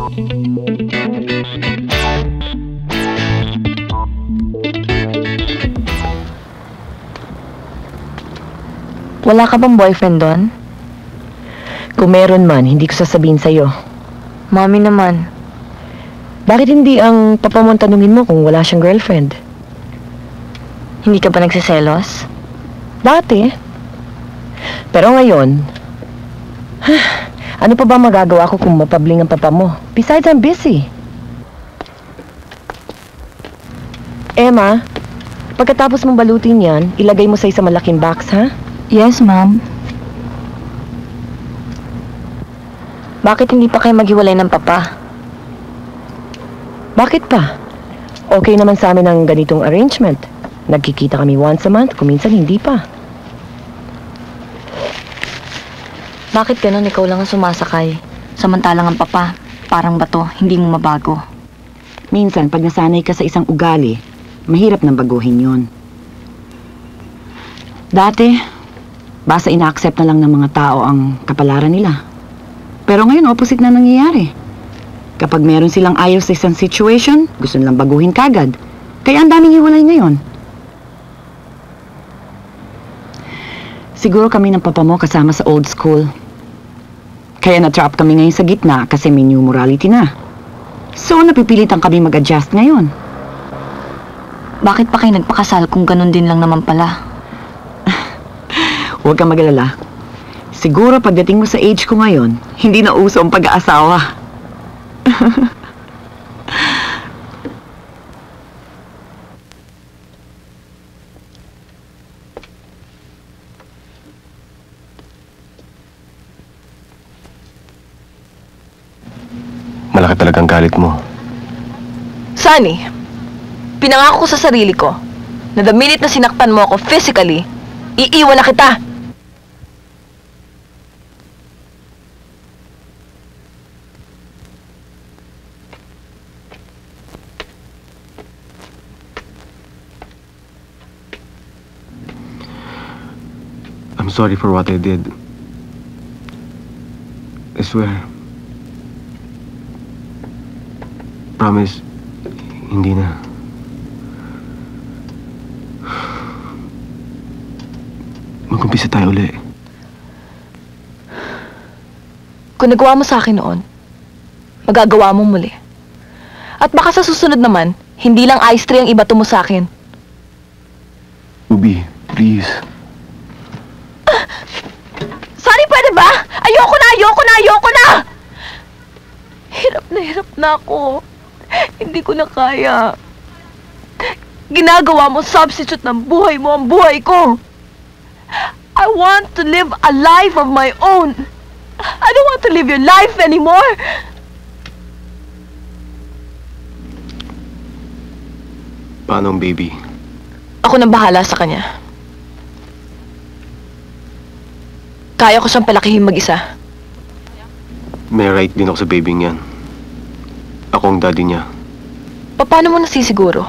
Wala ka bang boyfriend doon? Kung meron man, hindi ko sasabihin sa'yo. Mami naman. Bakit hindi ang papa mo tanungin mo kung wala siyang girlfriend? Hindi ka ba nagsiselos? Dati. Pero ngayon, ano pa ba magagawa ko kung mapabling ang papa mo? Besides, I'm busy. Emma, pagkatapos mong balutin yan, ilagay mo sa isang malaking box, ha? Yes, ma'am. Bakit hindi pa kayo maghiwalay ng papa? Bakit pa? Okay naman sa amin ang ganitong arrangement. Nagkikita kami once a month, kung minsan hindi pa. Bakit ganun ikaw lang ang sumasakay? Samantalang ang papa, parang bato, hindi mo mabago. Minsan, pag nasanay ka sa isang ugali, mahirap nang baguhin yun. Dati, basta ina-accept na lang ng mga tao ang kapalaran nila. Pero ngayon, opposite na nangyayari. Kapag meron silang ayaw sa isang situation, gusto nilang baguhin kagad. Kaya ang daming hiwalay ngayon. Siguro kami ng papa mo kasama sa old school. Kaya na-trap kami ngayon sa gitna kasi may new morality na. So, napipilitan kami mag-adjust ngayon. Bakit pa kayo nagpakasal kung ganun din lang naman pala? Huwag kang mag-alala. Siguro pagdating mo sa age ko ngayon, hindi na uso ang pag-aasawa. Malaki talagang galit mo. Sunny, pinangako ko sa sarili ko na the minute na sinaktan mo ako physically, iiwan na kita. I'm sorry for what I did. I swear. Promise, hindi na. Mag-umpisa tayo uli. Kung nagawa mo sa akin noon, magagawa mo muli. At baka sa susunod naman, hindi lang ice tray ang ibato mo sa akin. Ubi, please. Sunny, pwede ba? Ayoko na, ayoko na, ayoko na! Hirap na ako. Hindi ko na kaya. Ginagawa mo substitute ng buhay mo ang buhay ko. I want to live a life of my own. I don't want to live your life anymore. Paano ang baby? Ako nang bahala sa kanya. Kaya ko siyang palakihin mag-isa. May right din ako sa baby niyan. Ako ang daddy niya. Paano mo nasisiguro?